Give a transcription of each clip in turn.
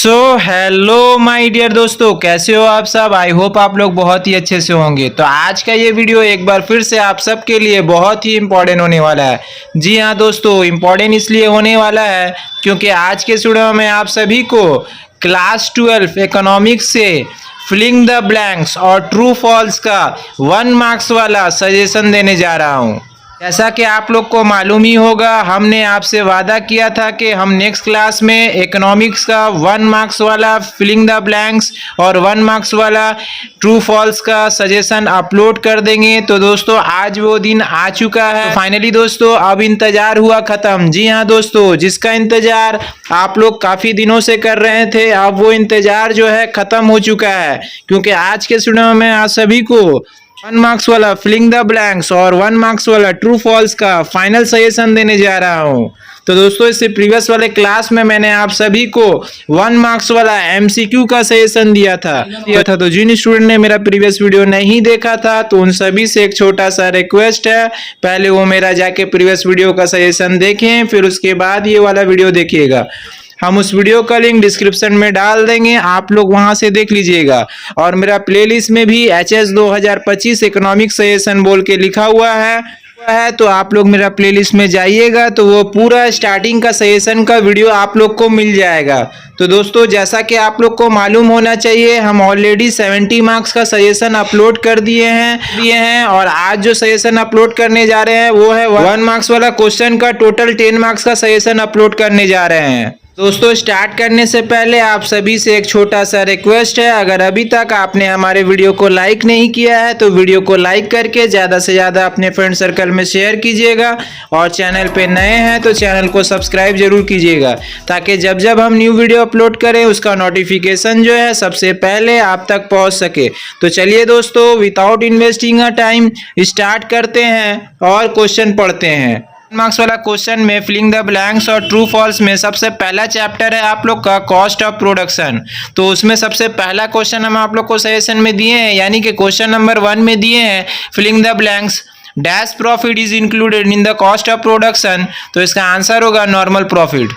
So hello my dear दोस्तों, कैसे हो आप सब। आई होप आप लोग बहुत ही अच्छे से होंगे। तो आज का ये वीडियो एक बार फिर से आप सबके लिए बहुत ही इम्पोर्टेंट होने वाला है। जी हाँ दोस्तों, इम्पोर्टेंट इसलिए होने वाला है क्योंकि आज के वीडियो में आप सभी को क्लास 12 इकोनॉमिक्स से फिलिंग द ब्लैंक्स और ट्रू फॉल्स का 1 मार्क्स वाला सजेशन देने जा रहा हूँ। जैसा कि आप लोग को मालूम ही होगा, हमने आपसे वादा किया था कि हम नेक्स्ट क्लास में इकोनॉमिक्स का 1 मार्क्स वाला फिलिंग द ब्लैंक्स और 1 मार्क्स वाला ट्रू फॉल्स का सजेशन अपलोड कर देंगे। तो दोस्तों आज वो दिन आ चुका है। तो फाइनली दोस्तों अब इंतजार हुआ खत्म। जी हाँ दोस्तों, जिसका इंतजार आप लोग काफी दिनों से कर रहे थे, अब वो इंतजार जो है खत्म हो चुका है, क्योंकि आज के वीडियो में आप सभी को 1 मार्क्स वाला फिलिंग द ब्लैंक्स और 1 मार्क्स वाला ट्रू फॉल्स का फाइनल सजेशन देने जा रहा हूं। तो दोस्तों इससे प्रीवियस वाले क्लास में मैंने आप सभी को 1 मार्क्स वाला एमसीक्यू का सजेशन दिया था। तो जिन स्टूडेंट ने मेरा प्रीवियस वीडियो नहीं देखा था तो उन सभी से एक छोटा सा रिक्वेस्ट है, पहले वो मेरा जाके प्रीवियस वीडियो का सजेशन देखें, फिर उसके बाद ये वाला वीडियो देखिएगा। हम उस वीडियो का लिंक डिस्क्रिप्शन में डाल देंगे, आप लोग वहां से देख लीजिएगा। और मेरा प्लेलिस्ट में भी HS 2025 इकोनॉमिक सजेशन बोल के लिखा हुआ है, तो आप लोग मेरा प्लेलिस्ट में जाइएगा तो वो पूरा स्टार्टिंग का सजेशन का वीडियो आप लोग को मिल जाएगा। तो दोस्तों जैसा कि आप लोग को मालूम होना चाहिए, हम ऑलरेडी 70 मार्क्स का सजेशन अपलोड कर दिए हैं और आज जो सजेशन अपलोड करने जा रहे हैं वो है 1 मार्क्स वाला क्वेश्चन का टोटल 10 मार्क्स का सजेशन अपलोड करने जा रहे हैं। दोस्तों स्टार्ट करने से पहले आप सभी से एक छोटा सा रिक्वेस्ट है, अगर अभी तक आपने हमारे वीडियो को लाइक नहीं किया है तो वीडियो को लाइक करके ज़्यादा से ज़्यादा अपने फ्रेंड सर्कल में शेयर कीजिएगा, और चैनल पे नए हैं तो चैनल को सब्सक्राइब जरूर कीजिएगा, ताकि जब जब हम न्यू वीडियो अपलोड करें उसका नोटिफिकेशन जो है सबसे पहले आप तक पहुँच सके। तो चलिए दोस्तों without investing a time start करते हैं और क्वेश्चन पढ़ते हैं। मार्क्स वाला क्वेश्चन में फिलिंग द ब्लैंक्स और ट्रू फॉल्स में सबसे पहला चैप्टर है आप लोग का कॉस्ट ऑफ प्रोडक्शन। तो उसमें सबसे पहला क्वेश्चन हम आप लोग को सजेशन में दिए हैं, यानी कि क्वेश्चन नंबर 1 में दिए हैं filling the blanks dash profit is included in the cost of production. तो इसका आंसर होगा नॉर्मल प्रॉफिट।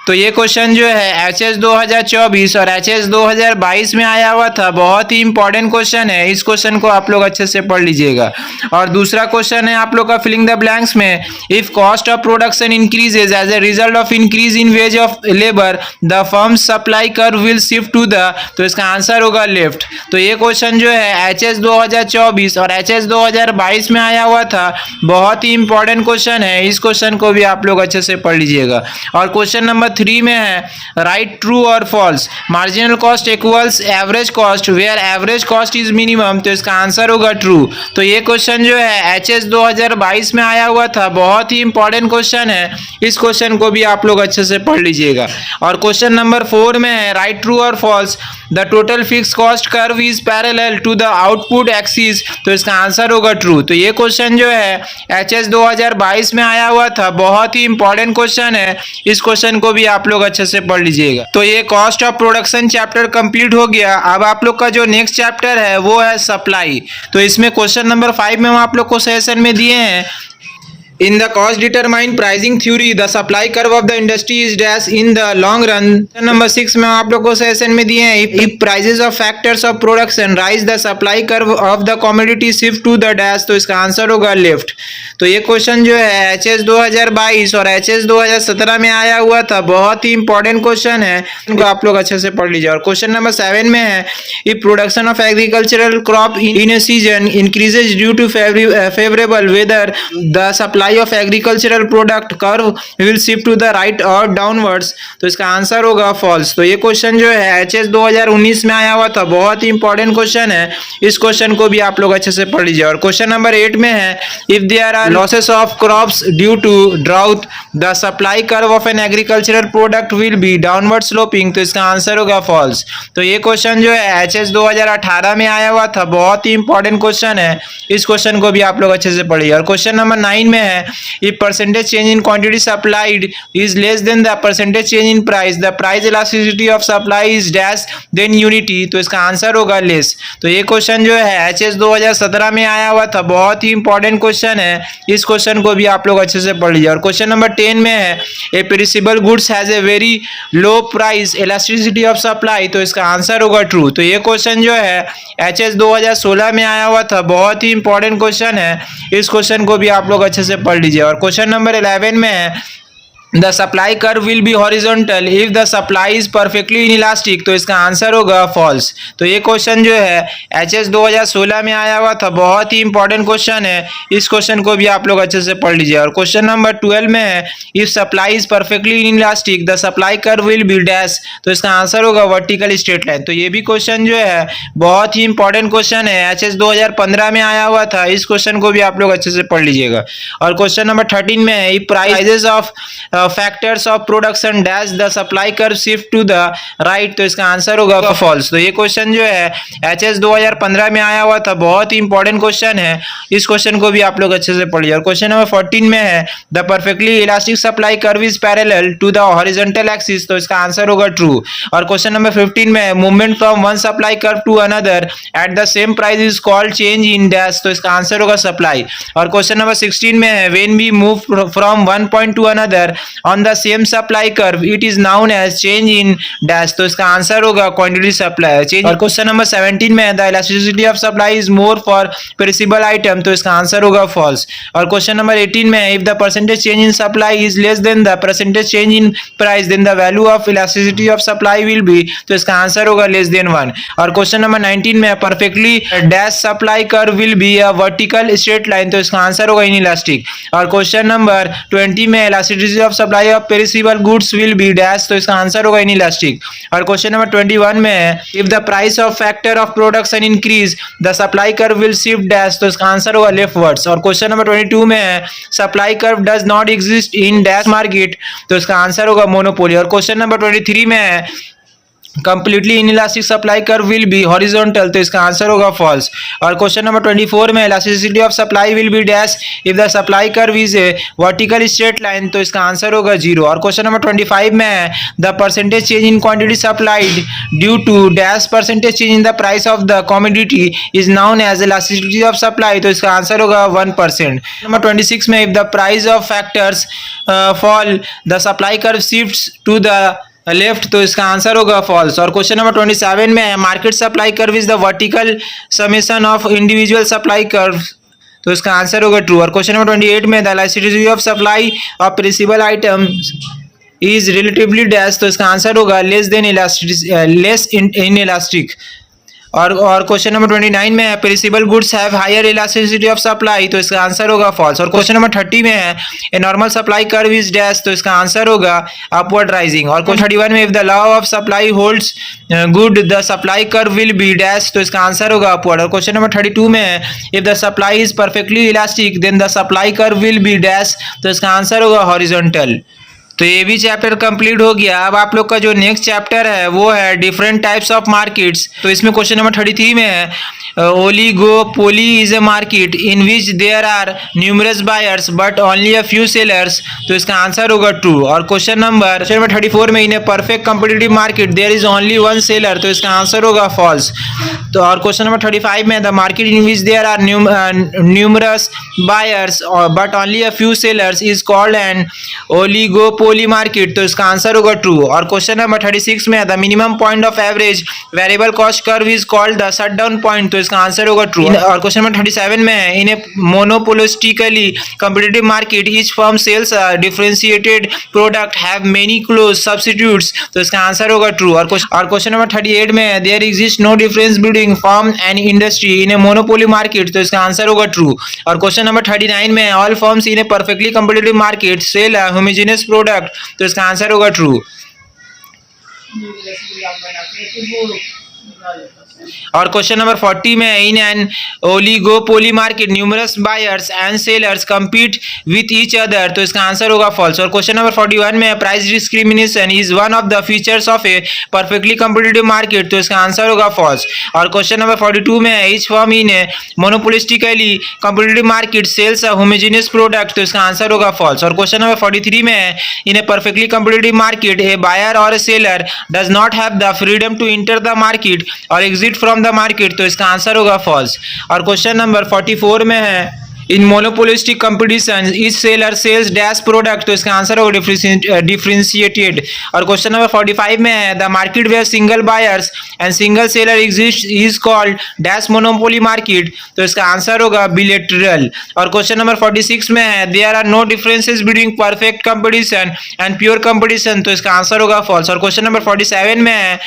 तो ये क्वेश्चन जो है HS 2024 और HS 2022 में आया हुआ था, बहुत ही इंपॉर्टेंट क्वेश्चन है। इस क्वेश्चन को आप लोग अच्छे से पढ़ लीजिएगा। और दूसरा क्वेश्चन है आप लोग का फिलिंग द ब्लैंक्स में if cost of production increases as a result of increase in wage of labour the firm supply curve will shift to the. तो इसका आंसर होगा लेफ्ट। तो ये क्वेश्चन जो है HS 2024 और HS 2022 में आया हुआ था, बहुत ही इंपॉर्टेंट क्वेश्चन है। इस क्वेश्चन को भी आप लोग अच्छे से पढ़ लीजिएगा। और क्वेश्चन नंबर 3 में है राइट ट्रू और false marginal cost equals average cost where average cost is minimum. तो इसका आंसर होगा ट्रू। तो ये क्वेश्चन जो है HS 2022 में आया हुआ था, बहुत ही इंपॉर्टेंट क्वेश्चन है। इस क्वेश्चन को भी आप लोग अच्छे से पढ़ लीजिएगा। और क्वेश्चन नंबर 4 में है राइट ट्रू और false the total fix cost curve is parallel to the output axis. तो इसका आंसर होगा ट्रू। तो ये क्वेश्चन जो है HS 2022 में आया हुआ था, बहुत ही इंपॉर्टेंट क्वेश्चन है। इस क्वेश्चन को भी आप लोग अच्छे से पढ़ लीजिएगा। तो ये cost of production chapter complete हो गया। अब आप लोग का जो नेक्स्ट चैप्टर है वो है सप्लाई। तो इसमें क्वेश्चन नंबर 5 में हम आप लोग को सेशन में दिए हैं In the cost determined pricing theory, the supply curve of the industry is dash in the long run. Number 6 में आप लोग को सेशन में दिए हैं if prices of factors of production rise the supply curve of the commodity shift to the dash। तो इसका answer होगा लेफ्ट। तो ये क्वेश्चन जो है HS 2022 और HS 2017 में आया हुआ था, बहुत ही इंपॉर्टेंट क्वेश्चन है। इनको आप लोग अच्छे से पढ़ लीजिए। और क्वेश्चन नंबर 7 में है if production of agricultural crop in a season increases due to favorable weather the supply of agricultural product curve will shift to the right और डाउनवर्ड्स। तो इसका आंसर होगा फॉल्स। तो ये क्वेश्चन जो है HS 2019 में आया हुआ था, बहुत ही इंपॉर्टेंट क्वेश्चन है। इस क्वेश्चन को भी आप लोग अच्छे से पढ़ लीजिए। और क्वेश्चन नंबर 8 में है if there are losses of crops due to drought the supply curve of an agricultural product will be downward sloping. तो इसका आंसर होगा फॉल्स। तो ये क्वेश्चन जो है HS 2018 में आया हुआ था, बहुत ही इंपॉर्टेंट क्वेश्चन है। इस क्वेश्चन को भी आप लोग अच्छे से पढ़िए। और क्वेश्चन नंबर 9 में है है if percentage change in quantity supplied is less than the percentage change in price, the price elasticity of supply is dash than unity, तो इसका आंसर होगा लेस। तो ये क्वेश्चन जो है HS 2017 में आया हुआ था, बहुत ही इंपॉर्टेंट क्वेश्चन है, इस क्वेश्चन को भी आप लोग अच्छे से पढ़ लीजिए। और क्वेश्चन नंबर 10 में है a perishable goods has a very low price elasticity of supply, तो इसका आंसर होगा ट्रू। तो ये क्वेश्चन जो है HS 2016 में आया हुआ था, बहुत ही इंपॉर्टेंट क्वेश्चन है, इस क्वेश्चन को भी आप लोग अच्छे से पढ़ लीजिए। और क्वेश्चन नंबर 11 में है the supply curve will B horizontal if the supply is perfectly inelastic, तो इसका आंसर होगा फॉल्स। तो ये क्वेश्चन जो है HS 2016 में आया हुआ था, बहुत ही इंपॉर्टेंट क्वेश्चन है, इस क्वेश्चन को भी आप लोग अच्छे से पढ़ लीजिए। और क्वेश्चन नंबर 12 में है if supply is perfectly inelastic the supply curve will be dash, तो इसका आंसर होगा वर्टिकल स्ट्रेट लाइन। तो ये भी क्वेश्चन जो है बहुत ही इंपॉर्टेंट क्वेश्चन है, HS 2015 में आया हुआ था, इस क्वेश्चन को भी आप लोग अच्छे से पढ़ लीजिएगा। और क्वेश्चन नंबर 13 में है if prices of factors of production dash the supply curve shift to the right, तो इसका आंसर होगा फॉल्स। तो ये क्वेश्चन जो है HS 2015 में आया हुआ था, बहुत ही इंपॉर्टेंट क्वेश्चन है, इस क्वेश्चन को भी आप लोग अच्छे से पढ़िए। और क्वेश्चन नंबर 14 में है the perfectly elastic supply curve is parallel to the horizontal axis, तो इसका आंसर होगा ट्रू। और क्वेश्चन नंबर 15 में है movement from one supply curve to another at the same price is called change in dash, तो इसका answer होगा supply. और क्वेश्चन नंबर 16 में है when we move from one point to another on the same supply curve it is known as change in dash, तो इसका answer होगा quantity supply change। और क्वेश्चन नंबर 17 में the elasticity of supply is more for perishable item, तो इसका answer होगा false। और question number 18 में if the percentage change in supply is less than the percentage change in price then the value of elasticity of supply will be, तो इसका answer होगा less than 1। और question number 19 में perfectly dash supply curve will be a vertical straight line, तो इसका answer होगा inelastic। और question number 20 में elasticity of supply of perishable goods will be dash, तो इसका आंसर होगा inelastic। और क्वेश्चन नंबर 21 में है if the price of factor of production increase the supply curve will shift dash, तो इसका आंसर होगा leftwards। और क्वेश्चन नंबर 22 में है supply curve does not exist in dash market, तो इसका आंसर होगा monopoly। और क्वेश्चन नंबर 23 में है completely inelastic supply curve will B horizontal, तो इसका आंसर होगा फॉल्स। और क्वेश्चन नंबर 24 में elasticity of supply will be dash if the supply curve is a vertical straight line, तो इसका आंसर होगा 0। और क्वेश्चन नंबर 25 में है the percentage change in quantity supplied due to dash percentage change in the price of the commodity is known as elasticity of supply, तो इसका answer होगा 1%। Number 26 में if the price of factors fall the supply curve shifts to the left, तो इसका answer होगा false. और question number 27 में है market supply curve is the vertical summation of individual supply curve, तो इसका आंसर होगा ट्रू। और क्वेश्चन नंबर 28 में the elasticity of supply of perishable items is relatively dash, तो इसका आंसर होगा लेस देन लेस इनइलास्टिक। और क्वेश्चन नंबर 29 में है perishable goods have higher elasticity of supply, तो इसका आंसर होगा फॉल्स। और क्वेश्चन नंबर 30 में है a normal supply curve is dash, तो इसका आंसर होगा अपवर्ड राइजिंग। और क्वेश्चन 31 में if the law of supply holds good the supply curve will be dash, तो इसका आंसर होगा अपवर्ड। और क्वेश्चन नंबर 32 में है if the supply is perfectly elastic then the supply curve will be dash, तो इसका answer होगा horizontal. तो ये भी चैप्टर कंप्लीट हो गया। अब आप लोग का जो नेक्स्ट चैप्टर है वो है डिफरेंट टाइप्स ऑफ मार्केट्स। तो इसमें क्वेश्चन नंबर 33 में है oligopoly is a market in which there are numerous buyers but only a few sellers, तो इसका आंसर होगा ट्रू। और क्वेश्चन नंबर 34 में in a perfect competitive market there is only one seller, तो इसका answer होगा फॉल्स। तो और क्वेश्चन नंबर 35 में the market in which there are numerous buyers but only a few sellers is called an oligopoly market, तो इसका answer होगा true. और क्वेश्चन नंबर 36 में the minimum point of average variable cost curve is called the shutdown point, तो इसका answer होगा true. और question number 37 में है in a monopolistically competitive market each firm sells differentiated product have many close substitutes, तो इसका answer होगा true. और क्वेश्चन नंबर 38 में है there exist no difference between firm and industry in a monopoly market, तो इसका आंसर होगा true. और क्वेश्चन नंबर 39 में all firms in a perfectly competitive market sell a homogeneous product, तो इसका आंसर होगा ट्रू। और क्वेश्चन नंबर 40 में in an oligopoly market numerous buyers and sellers compete with each other, तो इसका आंसर होगा फॉल्स। और क्वेश्चन नंबर 41 में price discrimination is one of the features of A perfectly competitive market, तो इसका answer होगा false. और क्वेश्चन नंबर 42 में each firm in a monopolistically competitive market sells a homogeneous product, तो इसका आंसर होगा फॉल्स। और क्वेश्चन नंबर 43 में in a perfectly competitive market a buyer or a seller does not have the freedom to enter the market or exit from the market, तो इसका answer होगा false. और question number 44 में है in monopolistic competition इस seller sales dash product, तो इसका answer होगा डिफरेंशिएटेड। और क्वेश्चन नंबर 45 में है the market where single buyers and single seller exist is called dash monopoly market, तो इसका आंसर होगा बिलेटरल। और क्वेश्चन नंबर 46 में है there are no differences between perfect competition and pure competition, तो इसका आंसर होगा फॉल्स। और क्वेश्चन नंबर 47 में है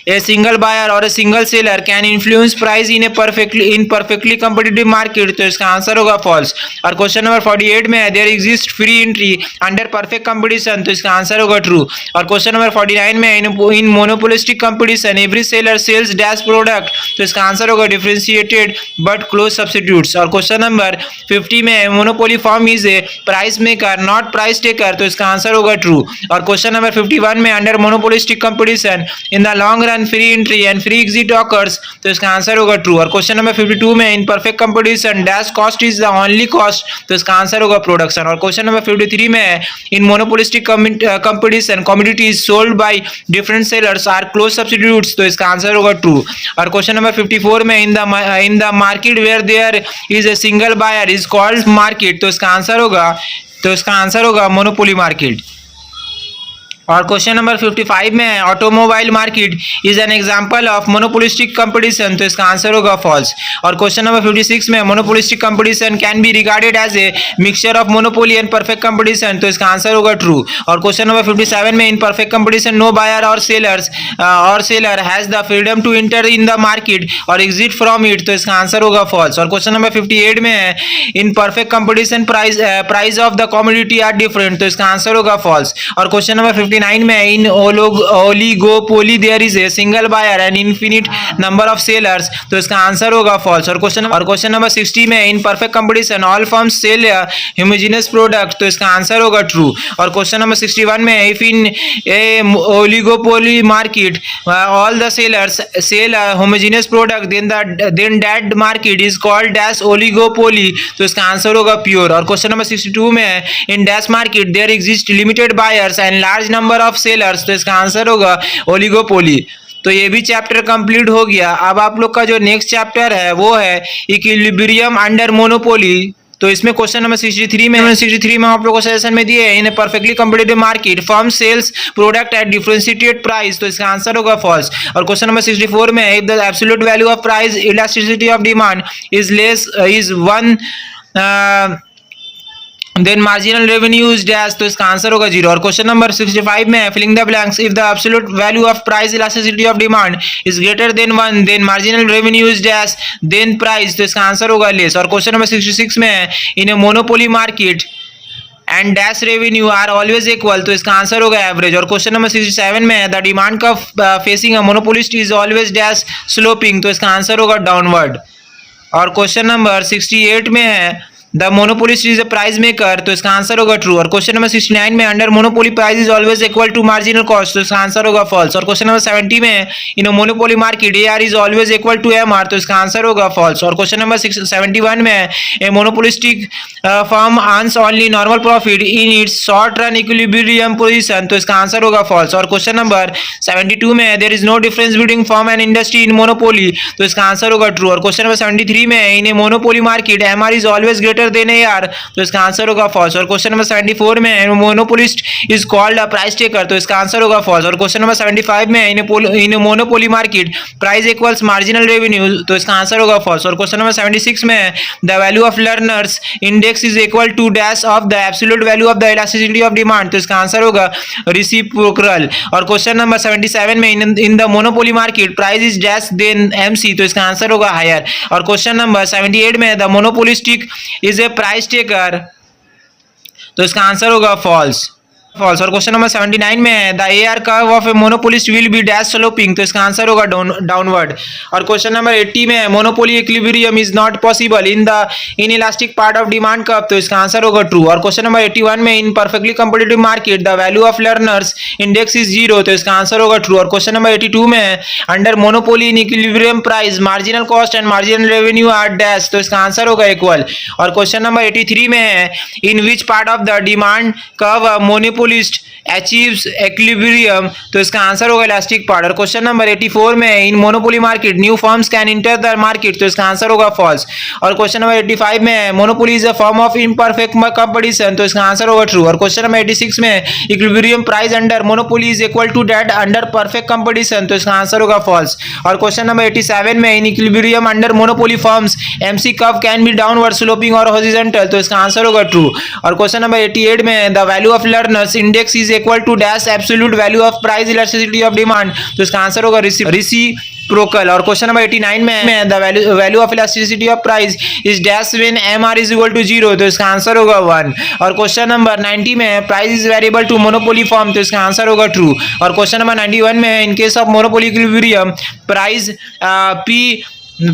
A single buyer or a single seller can influence price in perfectly competitive market, तो इसका आंसर होगा false। और क्वेश्चन नंबर 48 में है there exists free entry under perfect competition, तो इसका आंसर होगा true। और क्वेश्चन नंबर 49 में in monopolistic competition every seller sells dash product, तो इसका आंसर होगा differentiated but close substitutes। और क्वेश्चन नंबर 50 में monopoly firm is a price maker not price taker, तो इसका आंसर होगा true। और क्वेश्चन नंबर 51 में under monopolistic competition in the long run free entry and free exit occurs, तो इसका answer होगा ट्रू। और क्वेश्चन नंबर 52 में in perfect competition dash cost is the only cost, तो इसका आंसर होगा प्रोडक्शन। और क्वेश्चन नंबर 53 में है in monopolistic competition commodities sold by different sellers are close substitutes, तो इसका आंसर होगा ट्रू। और क्वेश्चन नंबर 54 में in the market where there is a single buyer is called market, तो इसका आंसर होगा मोनोपोली मार्केट। और क्वेश्चन नंबर 55 में है automobile market is an example of monopolistic competition, तो इसका आंसर होगा फॉल्स। और क्वेश्चन नंबर 56 में monopolistic competition can be regarded as a mixture of monopoly and perfect competition, तो इसका आंसर होगा ट्रू। और क्वेश्चन नंबर 57 में in perfect competition no buyer or seller has the freedom to enter in the market or exit from it, तो इसका answer होगा false. और question number 58 में है in perfect competition price of the commodity are different, तो इसका answer होगा false. और क्वेश्चन नंबर 59 में in oligopoly there is a single buyer and infinite number of sellers, तो इसका आंसर होगा फॉल्स। और क्वेश्चन नंबर 60 में in perfect competition all firms sell homogeneous product, तो इसका आंसर होगा ट्रू। और क्वेश्चन नंबर 61 में if in a oligopoly market all the sellers sell homogeneous product then that market is called dash oligopoly, तो इसका answer होगा pure. और question number 62 में in dash market there exist limited buyers and large number of sellers, तो इसका answer होगा oligopoly. तो ये भी चैप्टर कंप्लीट हो गया। अब आप लोग का जो नेक्स्ट चैप्टर है वो है इक्विलिब्रियम अंडर मोनोपोली। तो इसमें क्वेश्चन नंबर 63 में आप लोगों को सजेशन में दिए in perfectly competitive market firm sells product at differentiated price, तो इसका आंसर होगा फॉल्स। और क्वेश्चन नंबर 64 में if the absolute value of price elasticity of demand is 1 then marginal revenue is dash, तो इसका आंसर होगा 0। और क्वेश्चन नंबर 65 में है filling the blanks if the absolute value of price elasticity of demand is greater than 1 then marginal revenue is dash than price, तो इसका answer होगा less. और क्वेश्चन नंबर 66 में है in a monopoly market and dash revenue are always equal, तो इसका answer होगा average. और क्वेश्चन नंबर 67 में है the demand curve facing a monopolist is always dash sloping, तो इसका आंसर होगा डाउनवर्ड। और क्वेश्चन नंबर 68 में है the monopolist is a price maker, तो इसका आंसर होगा ट्रू। और क्वेश्चन नंबर 69 में under monopoly price is always equal to marginal cost, तो इसका आंसर होगा फॉल्स। और क्वेश्चन नंबर 70 में in a monopoly market AR is always equal to MR, तो इसका आंसर होगा फॉल्स। और क्वेश्चन नंबर 71 में a monopolistic firm earns only normal profit in its short run equilibrium position, तो इसका आंसर होगा फॉल्स। और क्वेश्चन नंबर 72 में there is no difference between firm and industry in monopoly, तो इसका आंसर होगा ट्रू। और क्वेश्चन नंबर 73 में in a monopoly market MR is always greater than AR, तो इसका आंसर होगा फॉल्स। और क्वेश्चन नंबर 74 में monopolist is called a price taker, तो इसका आंसर होगा फॉल्स। और क्वेश्चन नंबर 75 में in monopoly market price equals marginal revenue, तो इसका आंसर होगा फॉल्स। और क्वेश्चन नंबर 76 में the value of Lerner's index is equal to dash of the absolute value of the elasticity of demand, तो इसका answer होगा reciprocal. और question number 77 में in the monopoly market price is dash then MC, तो इसका answer होगा higher. और question number 78 में the monopolistic is a price taker, तो इसका आंसर होगा फॉल्स। फॉल्स। और क्वेश्चन नंबर 79 में है the AR curve of A monopolist will be dash sloping, तो इसका आंसर होगा डाउनवर्ड। और क्वेश्चन नंबर 80 में है monopoly equilibrium is not possible in the inelastic part of demand curve, तो इसका आंसर होगा ट्रू। और क्वेश्चन नंबर 81 में in perfectly competitive market the value of Lerner's index is 0, तो इसका आंसर होगा ट्रू। और क्वेश्चन नंबर 82 में है under monopoly in equilibrium price marginal cost and marginal revenue are dash, तो इसका आंसर होगा इक्वल। और क्वेश्चन नंबर 83 में है in which part of the demand curve monopolist achieves equilibrium, तो इसका आंसर होगा इलास्टिक पार्ट। और क्वेश्चन नंबर 84 में in monopoly market new firms can enter the market, तो इसका आंसर होगा फॉल्स। और क्वेश्चन नंबर 85 में है monopoly is a form of imperfect competition, तो इसका आंसर होगा ट्रू। और क्वेश्चन नंबर 86 में equilibrium price under monopoly is equal to that under perfect competition, तो इसका आंसर होगा फॉल्स। और क्वेश्चन नंबर 87 में in equilibrium under monopoly firms MC curve can be downward sloping और हॉरिजॉन्टल, तो इसका आंसर होगा ट्रू। और क्वेश्चन नंबर 88 में the value of Lerner's index is equal to dash absolute value of price elasticity of demand, तो इसका answer होगा reciprocal. और क्वेश्चन नंबर 89 में the value of elasticity of price is dash when MR is equal to 0, तो इसका answer होगा 1। और question number 90 में price is variable to monopoly form, तो इसका आंसर होगा ट्रू। और क्वेश्चन नंबर 91 में in case of monopoly equilibrium price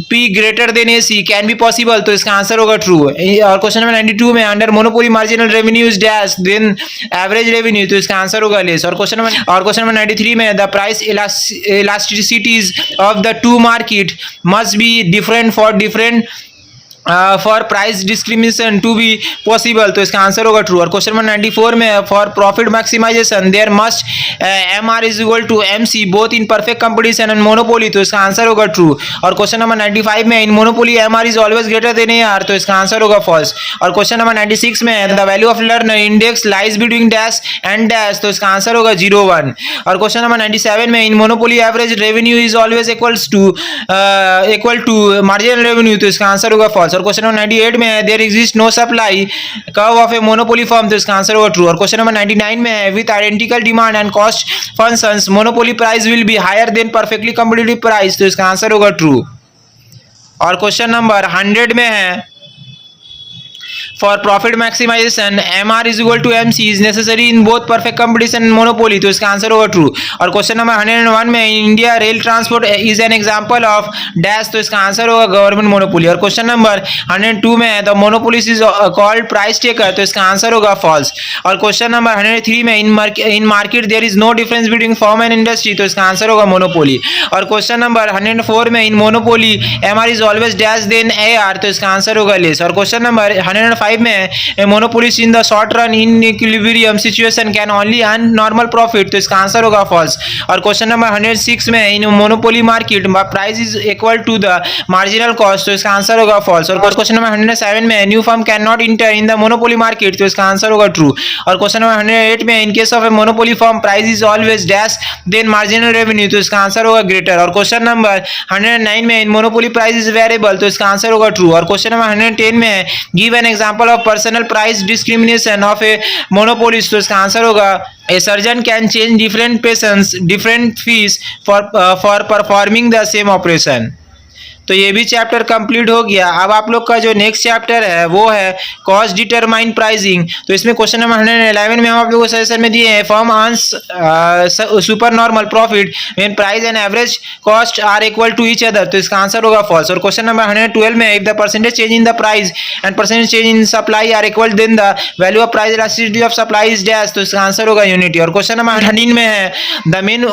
P greater than AC can be possible, तो इसका आंसर होगा ट्रू। और क्वेश्चन नंबर 92 में under monopoly marginal revenue is dash than average revenue, तो इसका आंसर होगा लेस। और क्वेश्चन नंबर 93 में the price elasticities of the two market must be different for price discrimination to be possible, तो इसका answer होगा true. और question number 94 में for profit maximisation there must MR is equal to MC both in perfect competition and monopoly, तो इसका answer होगा true. और question number 95 में in monopoly MR is always greater than AR, तो इसका answer होगा false. और क्वेश्चन नंबर 96 में the value of learner index lies between dash and dash, तो इसका आंसर होगा 0 1। और क्वेश्चन नंबर 97 में in monopoly average revenue is always equal to marginal revenue, तो इसका आंसर होगा फॉल्स। और क्वेश्चन नंबर 98 में there exist no supply curve of a monopoly firm, तो इसका आंसर होगा ट्रू। और क्वेश्चन नंबर 99 में with identical demand and cost functions monopoly price will be higher than perfectly competitive price, तो इसका answer होगा true. और क्वेश्चन नंबर 100 में है for profit maximisation MR is equal to MC is necessary in both perfect competition and monopoly, तो इसका answer होगा true. और क्वेश्चन नंबर 101 में India rail transport is an example of dash, तो इसका आंसर होगा गवर्नमेंट मोनोपोली। और question number 102 में the monopolies is called price taker, तो इसका आंसर होगा फॉल्स। और क्वेश्चन नंबर 103 में in market there is no difference between firm and industry, तो इसका आंसर होगा मोनोपोली। और क्वेश्चन नंबर 104 में in monopoly MR is always dash than AR, तो इसका आंसर होगा लेस। और क्वेश्चन नंबर 105 में monopolist in the short run in equilibrium situation can only earn normal profit, तो इसका आंसर होगा फॉल्स। और क्वेश्चन नंबर 106 में in monopoly market price is equal to the marginal cost, तो इसका आंसर होगा फॉल्स। और क्वेश्चन नंबर 107 में new firm can not inter in the monopoly market, तो इसका आंसर होगा ट्रू। और क्वेश्चन नंबर 108 में in case of a monopoly firm price is always dash than marginal revenue, तो इसका आंसर होगा ग्रेटर। और क्वेश्चन नंबर 109 में in monopoly price is variable, तो इसका आंसर होगा ट्रू। और क्वेश्चन नंबर 110 में give an example of personal price discrimination of A monopolist, तो इसका आंसर होगा a surgeon can change different patients different fees for performing the same operation. तो ये भी चैप्टर कंप्लीट हो गया। अब आप लोग का जो नेक्स्ट चैप्टर है वो है कॉस्ट डिटरमाइन प्राइसिंग। तो इसमें क्वेश्चन नंबर 111 में हम आप लोगों को सजेशन में दिए हैं firm earns super normal profit when price and average cost are equal to each other, तो इसका आंसर होगा फॉल्स। और क्वेश्चन नंबर 112 में if the percentage change in the price and percentage change in supply are equal then the value of price elasticity of supply is dash, तो इसका answer होगा unity. और question number 113 में है the main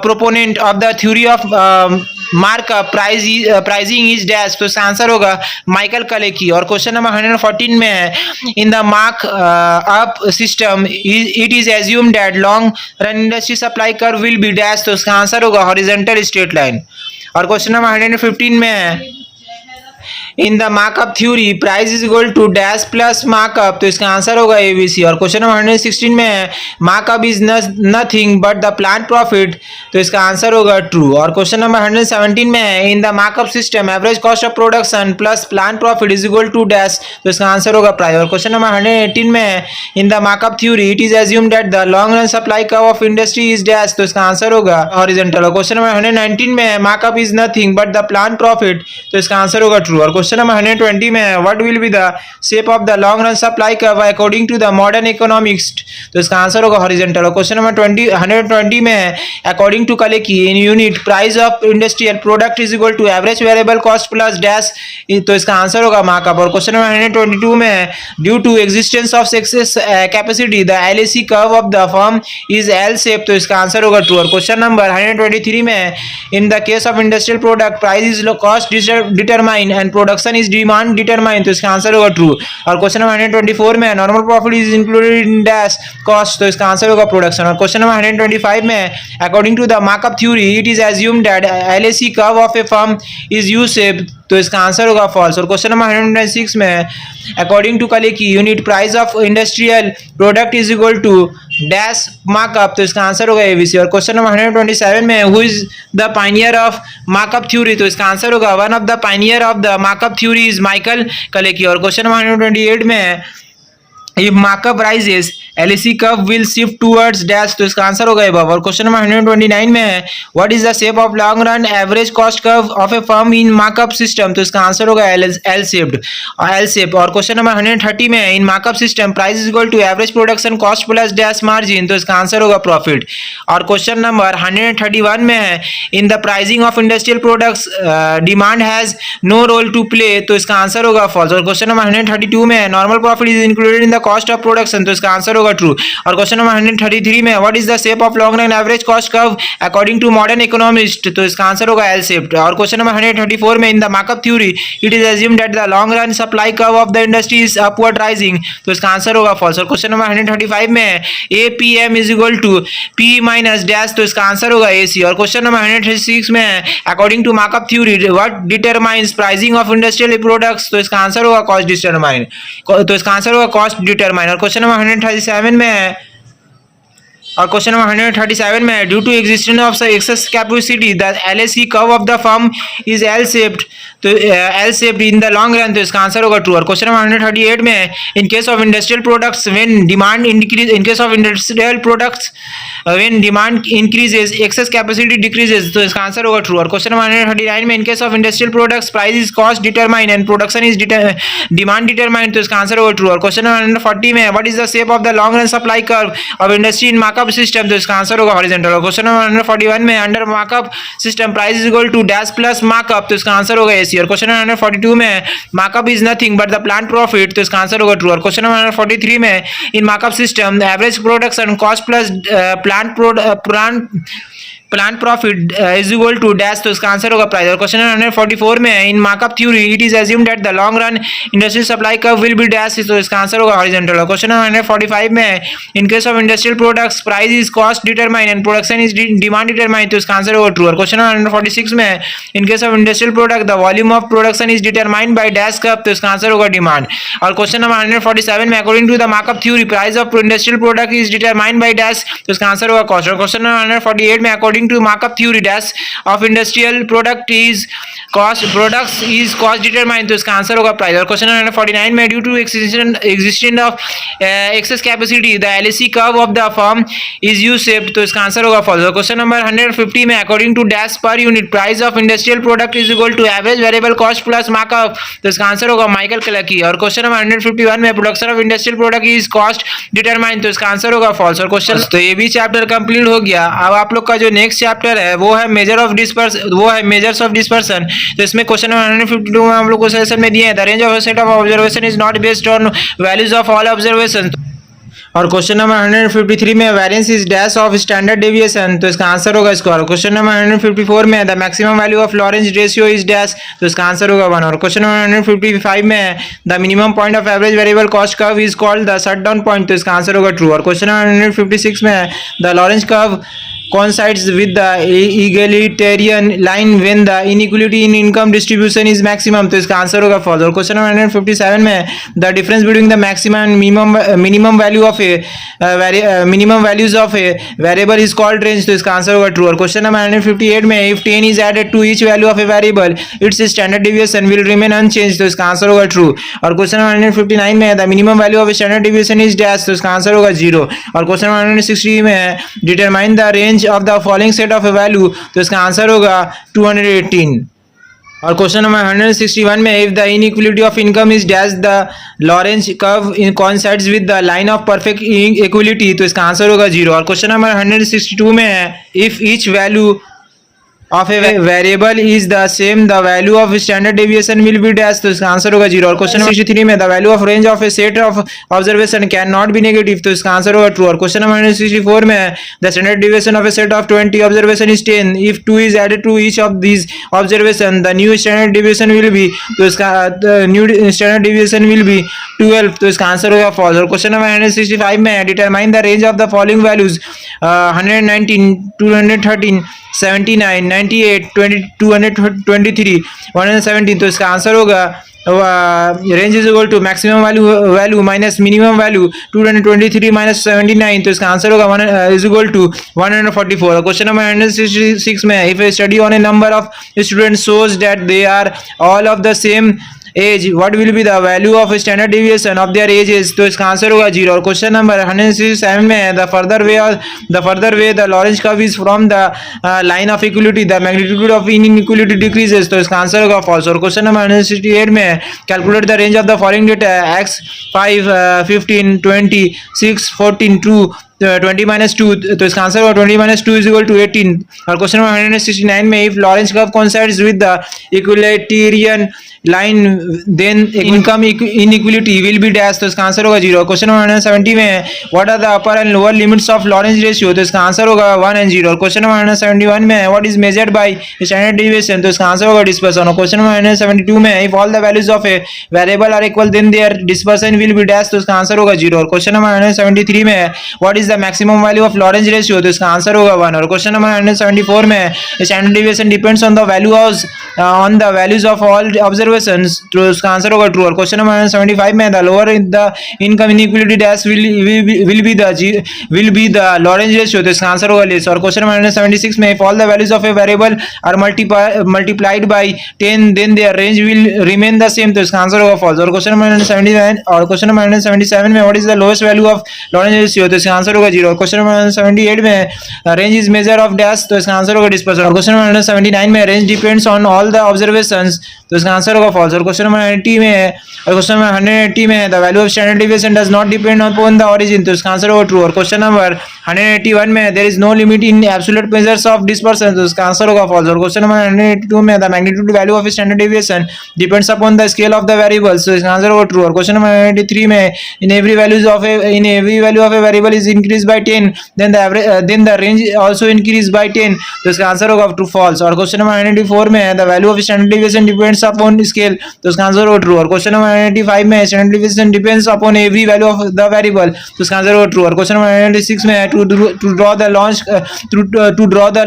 proponent of the theory of markup pricing is dash, तो इसका answer होगा Michael कलेकी। और क्वेश्चन नंबर 114 में है in the mark up system it is assume that long run industry supply curve will be dash, तो इसका answer होगा horizontal straight line. और क्वेश्चन नंबर 115 में है in the markup theory price is equal to dash plus markup, तो इसका answer होगा ABC। और क्वेश्चन नंबर 116 में है markup is nothing but the plan profit, तो इसका आंसर होगा ट्रू। और क्वेश्चन नंबर 117 में है in the markup system average cost of production plus plan profit is equal to dash, तो इसका आंसर होगा प्राइस। और क्वेश्चन नंबर 118 में है in the markup theory it is assume that the long run supply curve of industry is dash, तो इसका answer होगा horizontal. और क्वेश्चन नंबर 119 में है markup is nothing but the plan profit, तो इसका आंसर होगा ट्रू। और क्वेश्चन क्वेश्चन नंबर 120 में है what will be the shape of the long run supply curve according to the modern economics, तो इसका आंसर होगा हॉरिजॉन्टल। और क्वेश्चन नंबर 120 में है according to Kalecki in unit price of industrial product is equal to average variable cost plus dash, तो इसका answer होगा markup. और क्वेश्चन नंबर 122 में है due to existence of excess capacity the LAC curve of the firm is L shape, तो इसका answer होगा true. और क्वेश्चन नंबर 123 में है in the case of industrial product price is cost determine and production is demand determine, तो इसका answer होगा true. और क्वेश्चन नंबर 124 में normal profit is included in dash cost, तो इसका आंसर होगा प्रोडक्शन। और क्वेश्चन नंबर 125 में according to the markup theory it is assumed that LAC curve of a firm is U shape, तो इसका answer होगा false. और क्वेश्चन नंबर 126 में according to Kalecki unit price of industrial product is equal to dash markup, तो इसका answer होगा ABC. और question number 127 में who is the pioneer of markup theory, तो इसका आंसर होगा one of the pioneer of the markup theory is Michael Kalecki. और question number 128 में if markup rises LAC curve will shift towards dash, तो इसका answer होगा above। और question number 129 में है what is the shape of long run average cost curve of a firm in markup system, तो इसका answer होगा L shaped L shape। और क्वेश्चन नंबर 130 में है in markup system price is equal to average production cost plus dash margin, तो इसका answer होगा profit। और क्वेश्चन नंबर 131 में है in the pricing of industrial products demand has no role to play, तो इसका आंसर होगा false। और क्वेश्चन नंबर 132 में है normal profit is included in the cost of production, तो इसका आंसर होगा ट्रू। और क्वेश्चन नंबर 133 में what is the shape of long run average cost curve according to modern economist, तो इसका आंसर होगा एल शेप्ड। और क्वेश्चन नंबर 134 में in the markup theory it is assumed that the long run supply curve of the industry is upward rising, तो इसका answer होगा false. और question number 135 में APM is equal to P minus dash, तो इसका answer होगा AC. और question number 136 में according to markup theory what determines pricing of industrial products, तो इसका आंसर होगा कॉस्ट डिटरमाइन, तो इसका आंसर होगा कॉस्ट डिटरमाइन। और क्वेश्चन नंबर 137 में है और क्वेश्चन नंबर 137 में due to existence of excess capacity the LAC curve of the firm is L shaped, तो L shaped in the long run, तो इसका आंसर होगा ट्रू। और क्वेश्चन नंबर 138 में in case of industrial products when demand increase in case of industrial products when demand increases access capacity decreases, तो इसका answer होगा true. और question number 139 में in case of industrial products price is cost determine and production is demand determine, तो इसका answer होगा true. और question number 140 में what is the shape of the long run supply curve of industry in markup system, तो इसका answer होगा horizontal. और question number 141 में under markup system price is equal to dash plus markup, तो इसका answer होगा AC. और question number 142 में markup is nothing but the plant profit, तो इसका आंसर होगा ट्रू। और क्वेश्चन नंबर 143 में in markup system average production cost plus plant profit is equal to dash, तो इसका आंसर होगा प्राइस। और क्वेश्चन नंबर 144 में in markup theory it is assumed that the long run industrial supply curve will be dash, तो इसका answer होगा horizontal. और question number 145 में in case of industrial products price is cost determine and production is demand determine, तो इसका answer होगा true. और question number 146 में in case of industrial product the volume of production is determined by dash curve, तो इसका answer होगा demand. और question number 147 में according to the markup theory price of industrial product is determined by dash, तो इसका answer होगा cost. और question number 148 में according to markup theory dash of industrial product is cost products is cost determined, तो इसका answer होगा price. और question number 49 में due to existence of excess capacity the LAC curve of the firm is U shaped, तो इसका answer होगा false. और question number 150 में according to dash per unit price of industrial product is equal to average variable cost plus markup, तो इसका answer होगा Michael क्लर्की। और question number 151 में production of industrial product is cost determine, तो इसका answer होगा false. और क्वेश्चन तो ये भी चैप्टर कंप्लीट हो गया। अब आप लोग का जो नेक्स्ट चैप्टर है वो है मेजर्स ऑफ डिस्पर्सन, तो इसमें क्वेश्चन नंबर 152 में हम लोग को सेशन में दिए हैं the range of a set of observation is not based on values of all observation. और क्वेश्चन नंबर 153 में variance is dash of standard deviation, तो इसका आंसर होगा स्क्वायर। क्वेश्चन नंबर 154 में the maximum value of Lorenz ratio is dash, तो इसका answer होगा 1। और क्वेश्चन नंबर 155 में the minimum point of average variable cost curve is called the shutdown point, तो इसका आंसर होगा ट्रू। और क्वेश्चन नंबर 156 में the Lorenz curve coincides with the egalitarian line when the inequality in income distribution is maximum, तो इसका answer होगा false. और question number 157 में the difference between the maximum and minimum value of A minimum values of a variable is called range, तो इसका answer होगा true. और question number 158 में if 10 is added to each value of a variable its standard deviation will remain unchange, तो इसका answer होगा true. और question number 159 में the minimum value of standard deviation is dash, तो इसका आंसर होगा 0। और क्वेश्चन नंबर 160 में determine the range of the following set of A value, तो इसका आंसर होगा 218। और क्वेश्चन नंबर 161 में if the inequality of income is dash the Lorenz curve in coincides with the line of perfect equality, तो इसका answer होगा 0। और question number 162 में है if each value of a variable is the same, the value of standard deviation will be dash, तो इसका answer होगा 0। और क्वेश्चन नंबर 63 में the value of range of a set of observation can not be negative, तो इसका answer होगा true। और question number 164 में the standard deviation of a set of 20 observation is 10, if 2 is added to each of these observation the new standard deviation will be, तो इसका new standard deviation will be 12, तो इसका answer होगा false। और question number 165 में determine the range of the following values 119, 213, 79, 98, 223, 117, तो इसका answer होगा range is equal to maximum value minus minimum value 223 minus 79, तो इसका आंसर होगा is equal to 144। Question number 166 में if a study on a number of students shows that they are all of the same age what will be the value of standard deviation of their ages, तो इसका answer होगा 0। और question number 167 में है the further way the Lorenz curve is from the line of equality the magnitude of inequality decreases, तो इसका answer होगा false. और क्वेश्चन नंबर 168 में है calculate the range of the following data x 5 15 20 6 14 2 20 minus 2, तो इसका आंसर होगा 20 minus 2 is equal to 18। और क्वेश्चन नंबर 169 में if Lorentz curve coincides with the equilibrium line then income inequality will be dash, तो इसका answer होगा 0। Question number 170 में है what are the upper and lower limits of Lorenz ratio, तो इसका answer होगा 1 and 0। और क्वेश्चन नंबर 171 में है what is measured by standard deviation, तो इसका आंसर होगा डिस्पर्सन। और क्वेश्चन नंबर 172 में है if all the values of a variable are equal then their dispersion will be dash, तो इसका आंसर होगा 0। और क्वेश्चन नंबर 173 में है what is the maximum value of Lorenz ratio, तो इसका आंसर होगा 1। और क्वेश्चन नंबर 174 में है standard deviation depends on the value on the values of all observations, तो इसका आंसर होगा ट्रू। और क्वेश्चन नंबर 175 में the lower the income inequality dash will be the Lorenz ratio, तो इसका आंसर होगा लेस। और क्वेश्चन नंबर 176 में if all the values of a variable are multiplied by 10 then their range will remain the same, तो इसका answer होगा false. और question number 179 और क्वेश्चन नंबर 177 में what is the lowest value of Lorenz ratio, तो इसका answer होगा 0। Question number 178 में range is measure of dash, तो इसका आंसर होगा डिस्पर्सन। और क्वेश्चन नंबर 179 में range depends on all the observations, तो इसका आंसर होगा फॉल्स। और क्वेश्चन नंबर 180 में है और क्वेश्चन नंबर 180 में है the value of standard deviation does not depend upon the origin, तो इसका आंसर होगा ट्रू। और क्वेश्चन नंबर 181 में there is no limit in absolute measures of dispersion, तो इसका आंसर होगा फॉल्स। और क्वेश्चन नंबर 182 में the magnitude value of standard deviation depends upon the scale of the variables, तो इसका आंसर होगा ट्रू। और क्वेश्चन नंबर 183 में in every value of a variable is increase by 10 then the range also increase by 10, तो इसका answer होगा true false. और question number 184 में the value of standard deviation depends upon scale, तो इसका answer होगा true. और क्वेश्चन नंबर 185 में standard deviation depends upon every value of the variable, तो इसका आंसर होगा ट्रू। और क्वेश्चन नंबर 186 में to draw the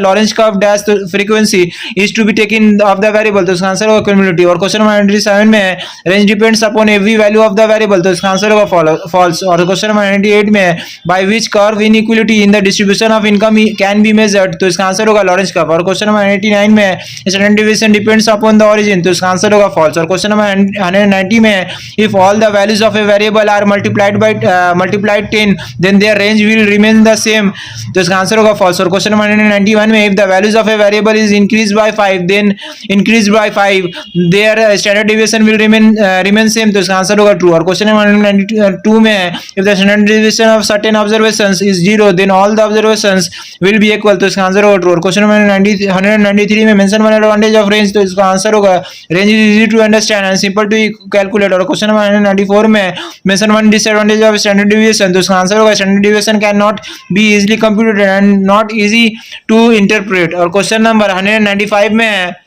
Lorenz curve dash frequency is to be taken of the variable, तो इसका आंसर होगा क्युमुलेटिव। और क्वेश्चन नंबर 187 में range depends upon every value of the variable, तो इसका आंसर होगा फॉल्स। और क्वेश्चन नंबर 98 में by which curve inequality in the distribution of income can be measured, तो इसका आंसर होगा लॉरेंज कर्व। और क्वेश्चन नंबर 89 में standard deviation depends upon the origin, तो इसका आंसर होगा फॉल्स। और क्वेश्चन नंबर 190 में if all the values of a variable are multiplied 10 then their range will remain the same, तो इसका आंसर होगा फॉल्स। और क्वेश्चन नंबर 191 में if the values of a variable is increase by 5 then increase by 5 their standard deviation will remain same, तो इसका answer होगा true. और question number 192 में if the standard deviation of certain observations is 0 then all the observations will be equal, तो इसका answer होगा true. और question number 193 में mention one advantage of range, तो इसका आंसर होगा range is easy to understand and simple to calculate. और question number 194 में mention one disadvantage of standard deviation, तो इसका आंसर होगा standard deviation can not be easily computed and not easy to interpret. और question number 195 में है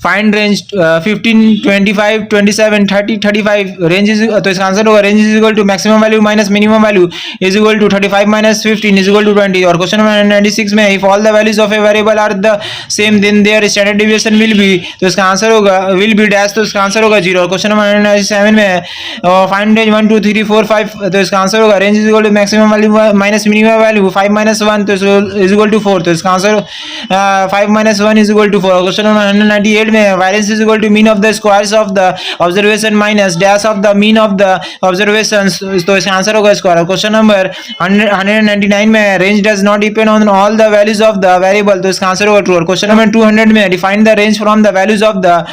find range 15 25 27 30 35 range is, तो इसका आंसर होगा range is equal to maximum value minus minimum value is equal to 35 minus 15 is equal to 20। और question number 96 में if all the values of a variable are the same then their standard deviation will be, तो इसका answer होगा will be dash, तो इसका answer होगा 0। और question number 97 में फाइंड रेंज 1 2 3 4 5, तो इसका आंसर होगा range is equal to maximum value minus minimum value 5 minus 1, तो इज इक्वल टू 4, तो इसका answer 5 minus 1 is equal to 4। Question number 98 में variance is equal to mean of the squares of the observation minus dash of the mean of the observations, तो इसका answer होगा square. Question number 199 में range does not depend on all the values of the variable, तो इसका answer होगा true. और question number 200 में define the range from the values of the